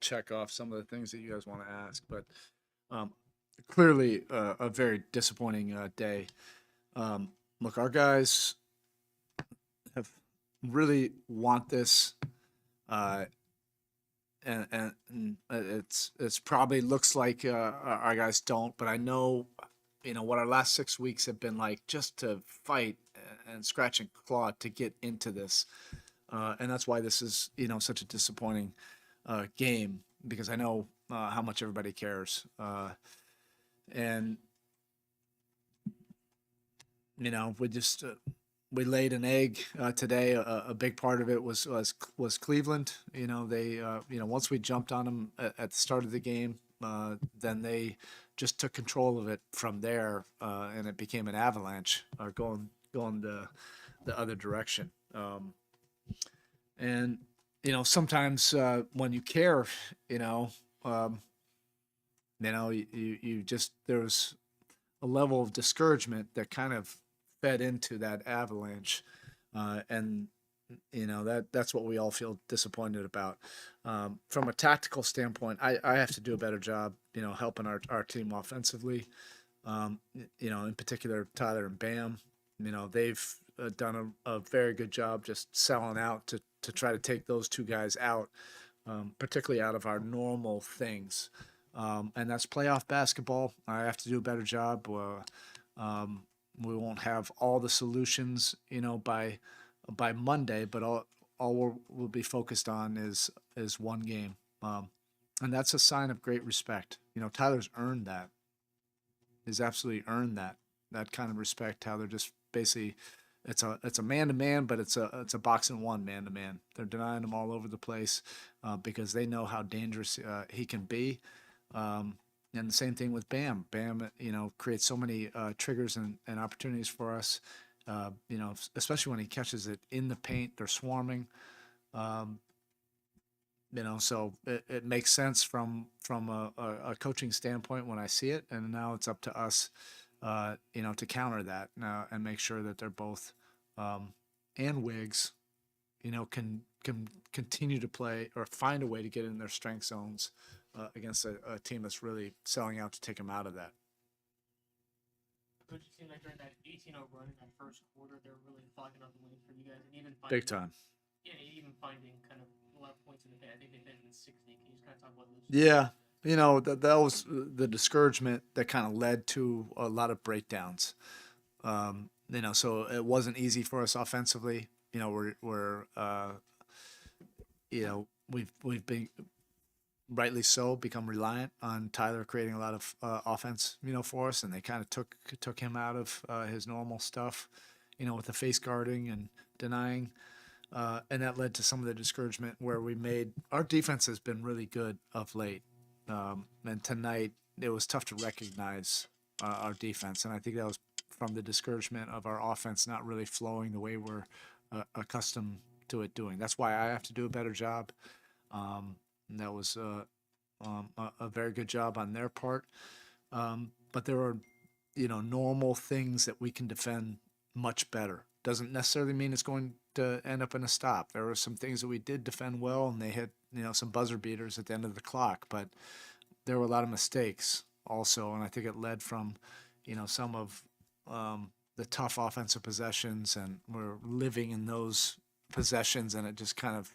check off some of the things that you guys want to ask. But um, clearly, a very disappointing day. Um, Look, our guys have really want this, uh, and it's probably looks like our guys don't. But I know, what our last 6 weeks have been like, just to fight and scratch and claw to get into this. And that's why this is such a disappointing game, because I know how much everybody cares, and we just we laid an egg today. A big part of it was Cleveland. They once we jumped on them at the start of the game, then they just took control of it from there, and it became an avalanche, going the other direction. And sometimes when you care, you know, um, you just there's a level of discouragement that kind of fed into that avalanche, and that's what we all feel disappointed about. From a tactical standpoint, I have to do a better job, helping our team offensively. In particular, Tyler and Bam. They've done a very good job just selling out to try to take those two guys out, particularly out of our normal things. And that's playoff basketball. I have to do a better job. We won't have all the solutions, by Monday, but all we'll be focused on is one game, and that's a sign of great respect. Tyler's earned that. He's absolutely earned that kind of respect. How they're just basically, it's a man to man, but it's a box and one man to man. They're denying him all over the place, because they know how dangerous he can be. Um, and the same thing with Bam. Bam, creates so many triggers and opportunities for us. Especially when he catches it in the paint, they're swarming. Um, so it makes sense from a coaching standpoint when I see it, and now it's up to us, to counter that and make sure that they're both, and Wiggs, can continue to play or find a way to get in their strength zones against a team that's really selling out to take them out of that. Coach, it seemed like during that 18-0 run in that first quarter, they were really clogging up the lanes for you guys, and even Big finding, time. yeah, even finding kind of a lot of points in the paint. I think they finished in 60. Can you just kind of talk about those Yeah, situations? that was the discouragement that kind of led to a lot of breakdowns. So it wasn't easy for us offensively. We've been rightly so become reliant on Tyler creating a lot of offense, for us, and they kind of took him out of his normal stuff, with the face guarding and denying, and that led to some of the discouragement where we made our defense has been really good of late, and tonight it was tough to recognize our defense, and I think that was from the discouragement of our offense not really flowing the way we're accustomed to it doing. That's why I have to do a better job. And that was a very good job on their part. But there are, normal things that we can defend much better. Doesn't necessarily mean it's going to end up in a stop. There were some things that we did defend well, and they hit, some buzzer beaters at the end of the clock. But there were a lot of mistakes also, and I think it led from, some of the tough offensive possessions, and we're living in those possessions, and it just kind of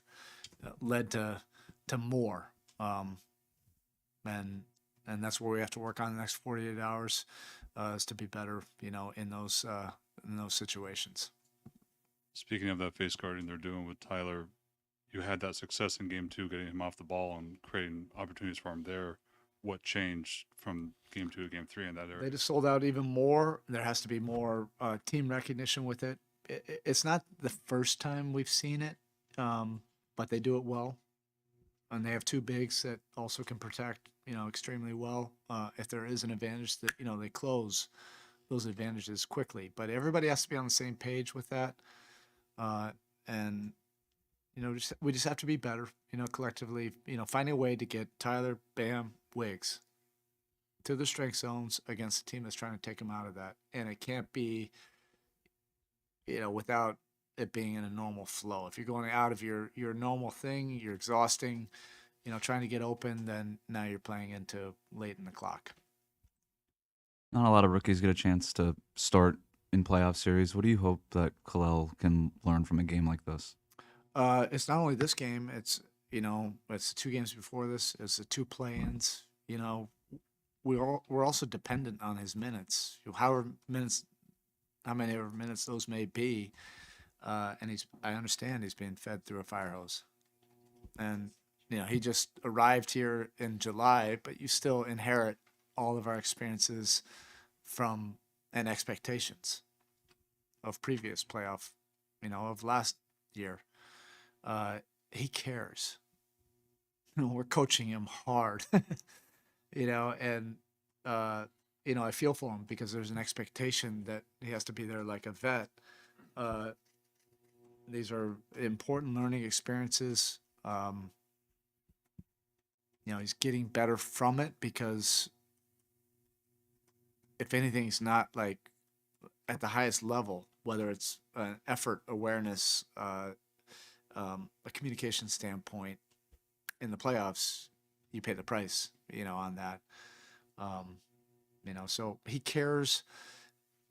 led to more. Um, and that's where we have to work on the next 48 hours, is to be better, in those situations. Speaking of that face guarding they're doing with Tyler, you had that success in game two, getting him off the ball and creating opportunities for him there. What changed from game two to game three in that They area? just sold out even more. There has to be more team recognition with it. It's not the first time we've seen it, but they do it well, and they have two bigs that also can protect, extremely well. If there is an advantage, that they close those advantages quickly. But everybody has to be on the same page with that, and we just have to be better, collectively, finding a way to get Tyler, Bam, Wiggs to the strength zones against a team that's trying to take them out of that, and it can't be, without it being in a normal flow. If you're going out of your normal thing, you're exhausting. trying to get open, then now you're playing into late in the clock. Not a lot of rookies get a chance to start in playoff series. What do you hope that Kalel can learn from a game like this? It's not only this game. It's the 2 games before this. It's the 2 play-ins. We're also dependent on his minutes. How many ever minutes those may be, and I understand he's being fed through a fire hose, and he just arrived here in July, but you still inherit all of our experiences from and expectations of previous playoff, of last year. He cares. We're coaching him hard, and I feel for him because there's an expectation that he has to be there like a vet. These are important learning experiences. He's getting better from it because if anything, he's not like at the highest level, whether it's an effort, awareness, a communication standpoint in the playoffs, you pay the price, on that. So he cares,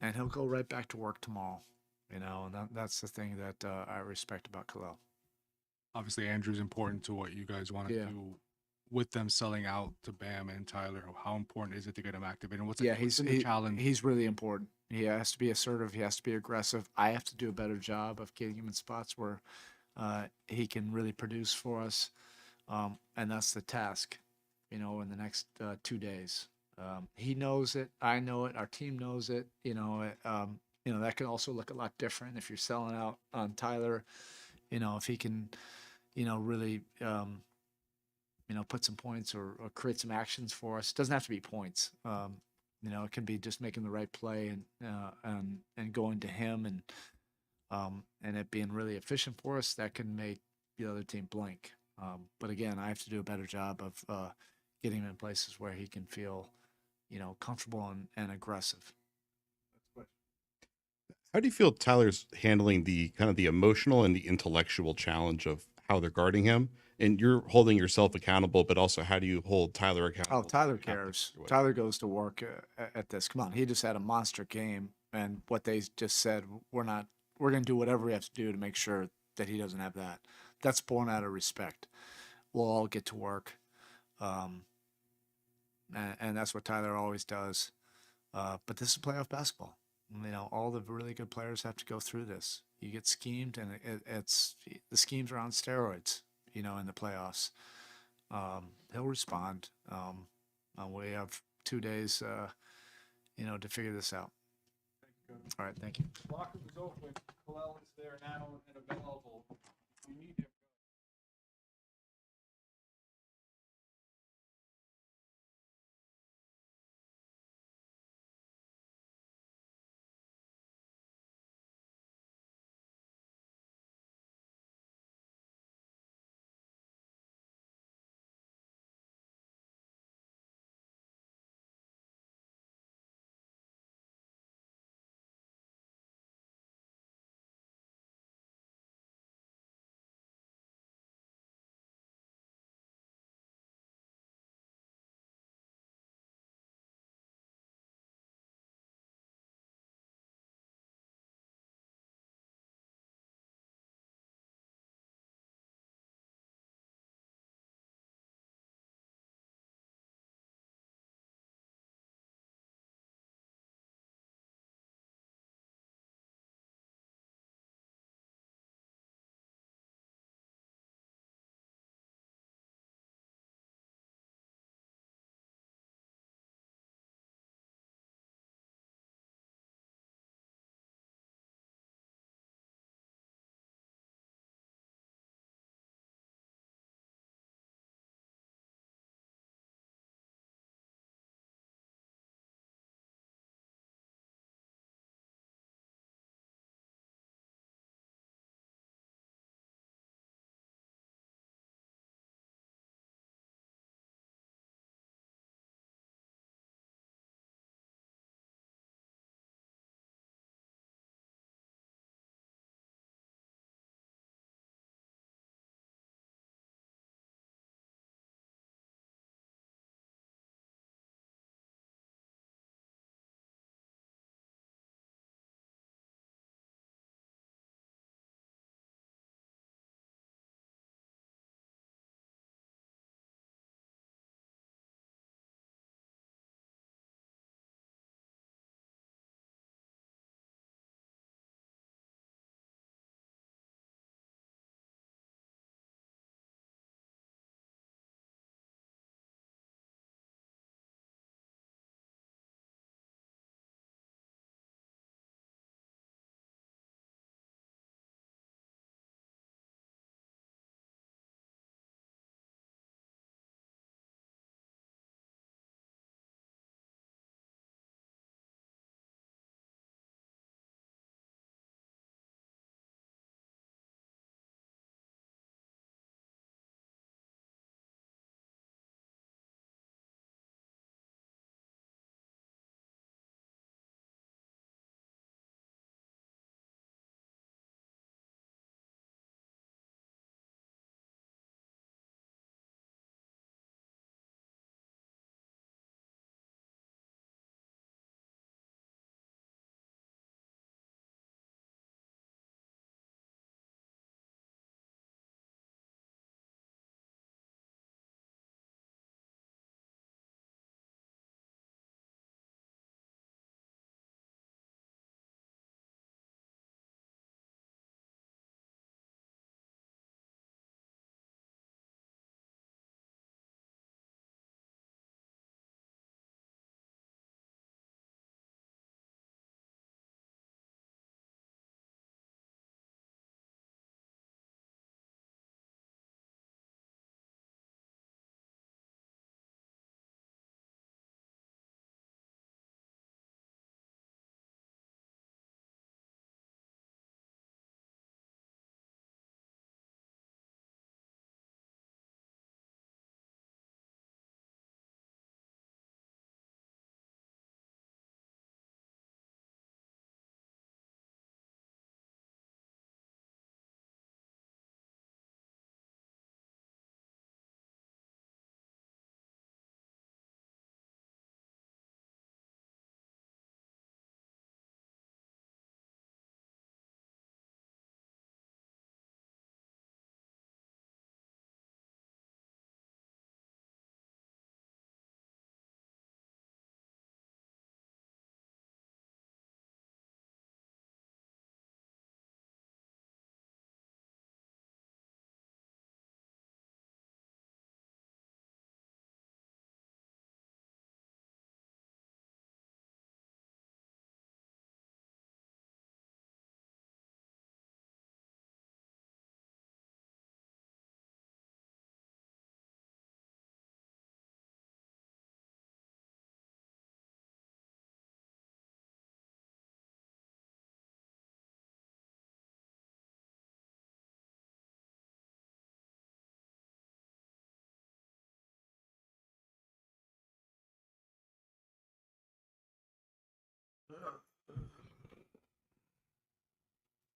and he'll go right back to work tomorrow, and that's the thing that I respect about Kalel. Obviously, Andrew's important to what you guys want to do with them selling out to Bam and Tyler. How important is it to get him activated? And what's the challenge? He's really important. He has to be assertive. He has to be aggressive. I have to do a better job of getting him in spots where he can really produce for us, and that's the task. In the next 2 days, he knows it. I know it. Our team knows it. That can also look a lot different if you're selling out on Tyler. If he can, really, put some points or create some actions for us. It doesn't have to be points. It can be just making the right play and going to him and it being really efficient for us. That can make the other team blink. But again, I have to do a better job of getting him in places where he can feel, comfortable and aggressive. How do you feel Tyler's handling the kind of the emotional and the intellectual challenge of how they're guarding him? And you're holding yourself accountable, but also how do you hold Tyler accountable? Oh, Tyler cares. Tyler goes to work at this. Come on, he just had a monster game, and what they just said, we're going to do whatever we have to do to make sure that he doesn't have that. That's born out of respect. We'll all get to work, and that's what Tyler always does. But this is playoff basketball. All the really good players have to go through this. You get schemed, and it's the schemes are on steroids. In the playoffs, he'll respond. We have 2 days, to figure this out. All right, thank you. Locker was open. Kalel is there now and available. We need him.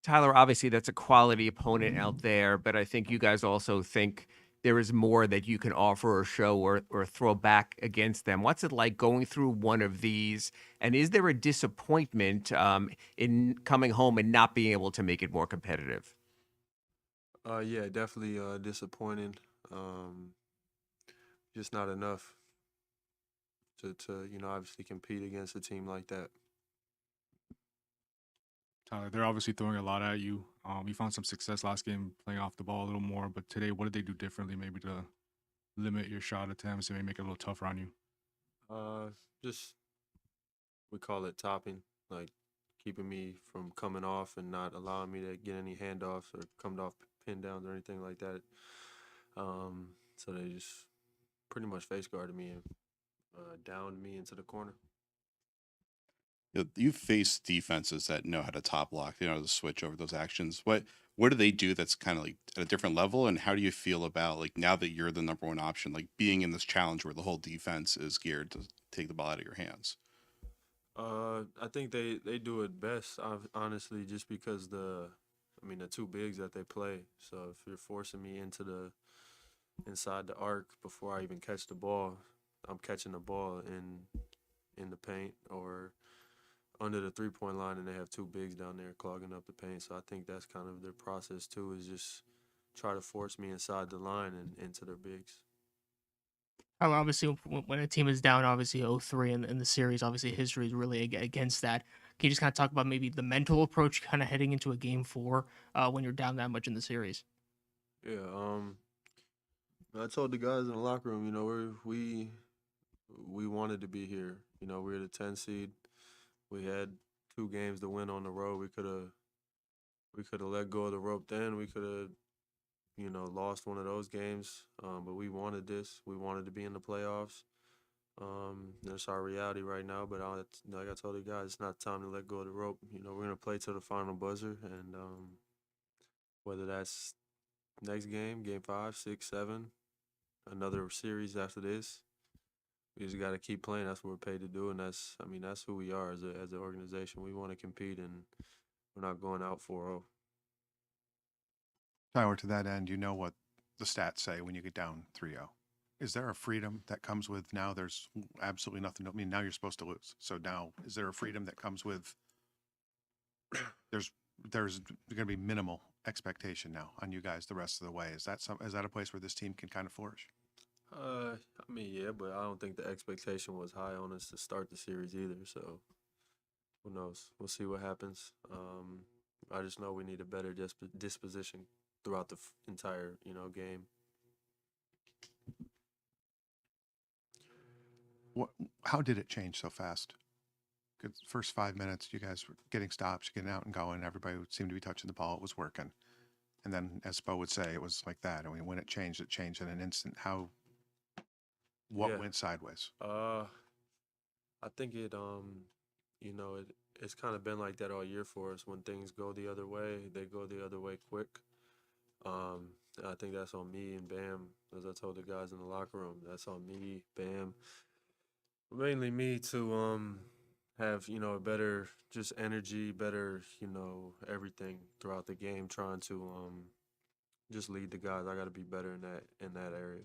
Tyler, obviously that's a quality opponent out there, but I think you guys also think there is more that you can offer or show or throw back against them. What's it like going through one of these? And is there a disappointment in coming home and not being able to make it more competitive? Yeah, definitely disappointing. Um, just not enough to obviously compete against a team like that. Tyler, they're obviously throwing a lot at you. You found some success last game playing off the ball a little more, but today, what did they do differently, maybe to limit your shot attempts and maybe make it a little tougher on you? Uh, just we call it topping, like keeping me from coming off and not allowing me to get any handoffs or come off pin downs or anything like that. So they just pretty much face guarded me and downed me into the corner. You've faced defenses that know how to top block, they know how to switch over those actions. What do they do that's kind of like at a different level? And how do you feel about like now that you're the number one option, like being in this challenge where the whole defense is geared to take the ball out of your hands? I think they do it best, honestly, just because the two bigs that they play. So if you're forcing me into the inside the arc before I even catch the ball, I'm catching the ball in the paint or under the 3-point line, and they have two bigs down there clogging up the paint. So I think that's kind of their process too, is just try to force me inside the line and into their bigs. Obviously, when a team is down, obviously 0-3 in the series, obviously history is really against that. Can you just kind of talk about maybe the mental approach kind of heading into a game four when you're down that much in the series? Yeah, I told the guys in the locker room, we wanted to be here. We're the 10 seed. We had 2 games to win on the road. We could have let go of the rope then. We could have, lost one of those games. But we wanted this. We wanted to be in the playoffs. That's our reality right now. But like I told the guys, it's not time to let go of the rope. We're gonna play to the final buzzer, and whether that's next game, game 5, 6, 7, another series after this, we just got to keep playing. That's what we're paid to do, and that's who we are as an organization. We want to compete, and we're not going out 4-0. Tyler, to that end, you know what the stats say when you get down 3-0. Is there a freedom that comes with now there's absolutely nothing? I mean, now you're supposed to lose. So now, is there a freedom that comes with there's going to be minimal expectation now on you guys the rest of the way? Is that a place where this team can kind of flourish? Yeah, but I don't think the expectation was high on us to start the series either. So who knows? We'll see what happens. I just know we need a better disposition throughout the entire game. How did it change so fast? Because first 5 minutes, you guys were getting stops, getting out and going. Everybody seemed to be touching the ball. It was working. And then, as Spo would say, it was like that. I mean, when it changed in an instant. What went sideways? I think it's kind of been like that all year for us. When things go the other way, they go the other way quick. I think that's on me and Bam, as I told the guys in the locker room. That's on me, Bam, mainly me to have a better just energy, better everything throughout the game. Trying to just lead the guys. I got to be better in that area.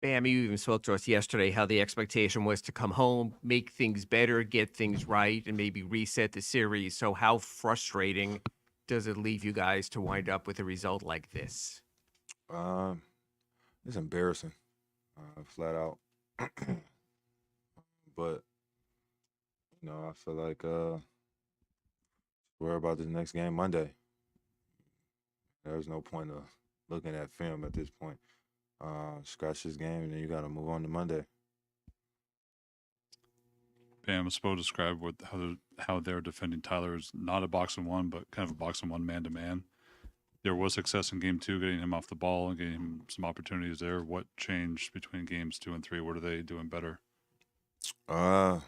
Bam, you even spoke to us yesterday how the expectation was to come home, make things better, get things right, and maybe reset the series. So, how frustrating does it leave you guys to wind up with a result like this? Um, it's embarrassing, flat out. But I feel like worry about this next game Monday. There's no point of looking at film at this point. Scratch this game, and then you got to move on to Monday. Bam, Spo described how they're defending Tyler is not a box and one, but kind of a box and one man to man. There was success in game 2, getting him off the ball and getting him some opportunities there. What changed between games 2 and 3? What are they doing better? I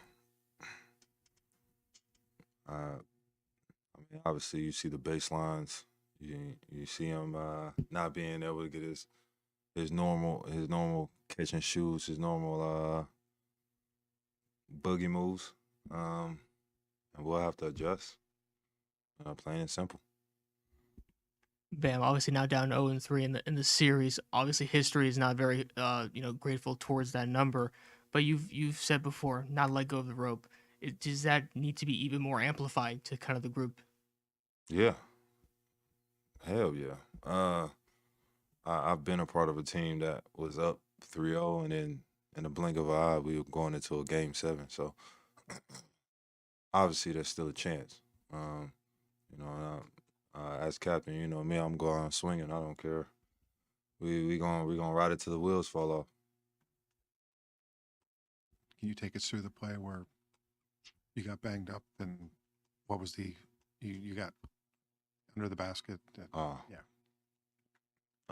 mean, obviously, you see the baselines. You see him not being able to get his normal catch and shoots, his normal boogie moves, and we'll have to adjust. Plain and simple. Bam, obviously now down 0-3 in the series. Obviously, history is not very grateful towards that number. But you've said before, not let go of the rope. Does that need to be even more amplified to kind of the group? Yeah. Hell yeah. I've been a part of a team that was up 3-0, and then in the blink of an eye, we were going into a game 7. So obviously, there's still a chance. As captain, you know me, I'm going swinging. I don't care. We gonna ride it till the wheels fall off. Can you take us through the play where you got banged up and what was you got under the basket? Yeah.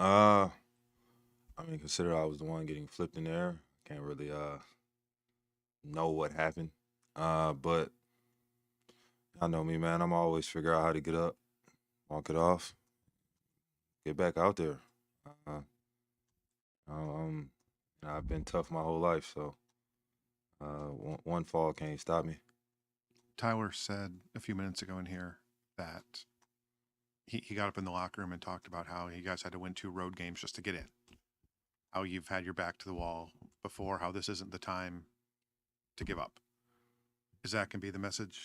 I mean, consider I was the one getting flipped in the air. Can't really know what happened. But I know me, man. I'm always figure out how to get up, walk it off, get back out there. I've been tough my whole life, so one fall can't stop me. Tyler said a few minutes ago in here that he got up in the locker room and talked about how you guys had to win 2 road games just to get in. How you've had your back to the wall before, how this isn't the time to give up. Is that going to be the message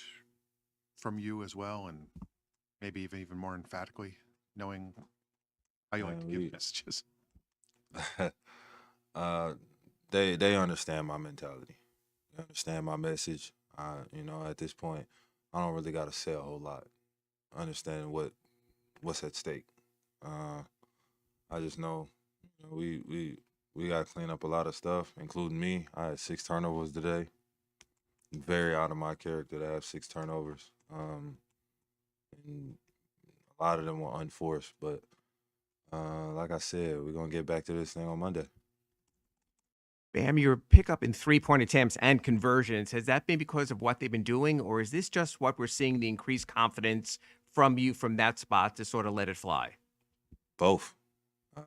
from you as well, and maybe even more emphatically, knowing how you like to give messages? They understand my mentality. They understand my message. At this point, I don't really got to say a whole lot. Understanding what's at stake. I just know we got to clean up a lot of stuff, including me. I had 6 turnovers today. Very out of my character to have 6 turnovers. And a lot of them were unforced, but like I said, we're gonna get back to this thing on Monday. Bam, your pickup in 3-point attempts and conversions, has that been because of what they've been doing, or is this just what we're seeing, the increased confidence from you from that spot to sort of let it fly? Both. I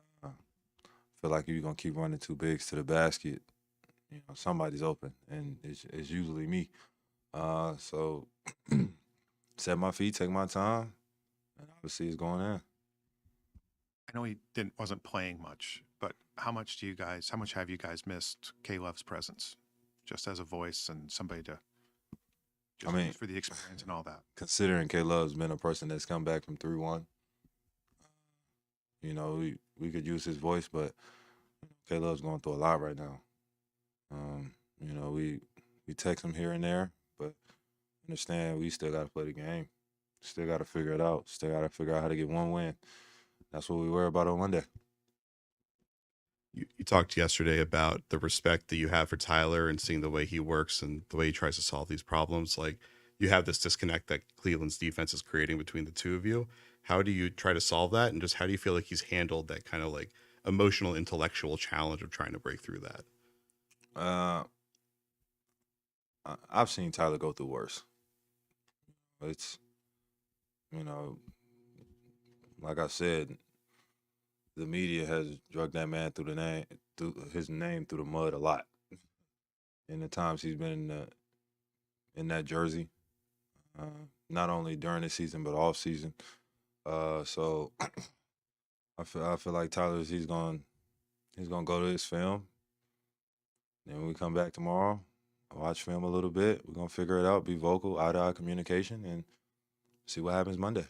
feel like if you're gonna keep running 2 bigs to the basket, somebody's open, and it's usually me. So set my feet, take my time, and obviously it's going in. I know he wasn't playing much, but how much have you guys missed K-Love's presence, just as a voice and somebody to, just for the experience and all that? Considering K-Love's been a person that's come back from 3-1, we could use his voice, but K-Love's going through a lot right now. We text him here and there, but understand we still got to play the game. Still got to figure it out. Still got to figure out how to get 1 win. That's what we worry about on Monday. You talked yesterday about the respect that you have for Tyler and seeing the way he works and the way he tries to solve these problems. Like, you have this disconnect that Cleveland's defense is creating between the two of you. How do you try to solve that? And just how do you feel like he's handled that kind of like emotional, intellectual challenge of trying to break through that? I've seen Tyler go through worse. It's, like I said, the media has dragged that man through his name through the mud a lot. In the times he's been in that jersey, not only during the season but off season. So I feel like Tyler's he's gonna go to his film, Then when we come back tomorrow, watch film a little bit. We're gonna figure it out, be vocal, eye-to-eye communication, and see what happens Monday.